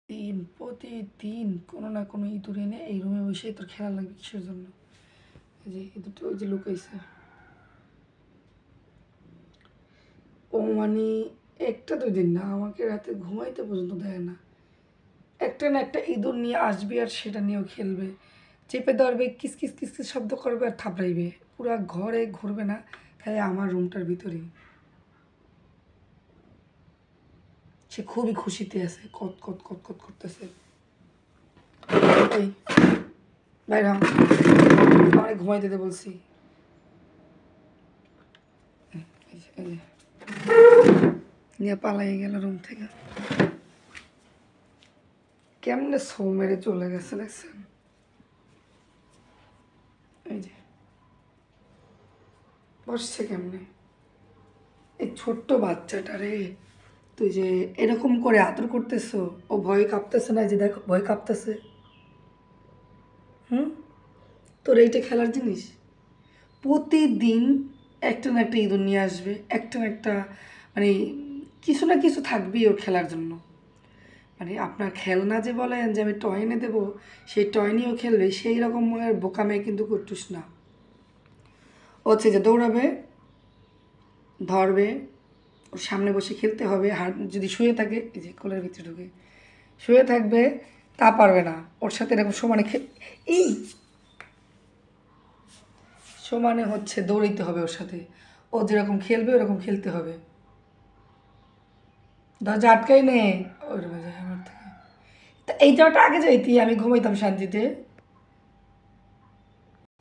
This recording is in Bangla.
প্রতিদিন কোনো না কোনো ইঁদুর এনে এই রুমে বসেই তোর খেলা লাগবে কিসের জন্য? এই যে ইঁদুরটা ওই যে লুকাইছে। ও মানে একটা দুই দিন না, আমাকে রাতে ঘুমাইতে পর্যন্ত দেয় না। একটা না একটা ইঁদুর নিয়ে আসবে আর সেটা নিয়েও খেলবে, চেপে ধরবে, কিস কিস কিস কিস শব্দ করবে আর থাপড়াইবে। পুরা ঘরে ঘুরবে না, খালি আমার রুমটার ভিতরেই। সে খুবই খুশিতে আছে, কত কত কত কত করতেছে। এই বাইরে আমার ঘুমাইতে দে বলছি। নিয়ে পালাই গেল রুম থেকে। কেমনে সো মেরে চলে গেছে দেখছেন? এই যে বসছে কেমনে এই ছোট্ট বাচ্চাটা রে। তুই যে এরকম করে আদর করতেছো, ও ভয় কাঁপতেছে না? যে দেখো ভয় কাঁপতেছে। তোর এইটা খেলার জিনিস? প্রতিদিন একটা না একটা ইঁদুর নিয়ে আসবে, একটা না একটা মানে কিছু না কিছু থাকবেই ওর খেলার জন্য। মানে আপনার খেলনা যে বলেন যে আমি টয় এনে দেবো, সেই টয় নিয়েও খেলবে, সেই রকম বোকামে কিন্তু করতুস না। হচ্ছে যে দৌড়াবে, ধরবে, ওর সামনে বসে খেলতে হবে। হাত যদি শুয়ে থাকে, এই যে কোলের ভিতরে ঢুকে শুয়ে থাকবে, তা পারবে না। ওর সাথে এরকম সমানে এই সমানে হচ্ছে দৌড়াইতে হবে ওর সাথে। ও যেরকম খেলবে ওরকম খেলতে হবে। দরজা আটকাই নে ওর মধ্যে আমার থেকে। তা এই জায়গাটা আগে যাইতি, আমি ঘুমাইতাম শান্তিতে।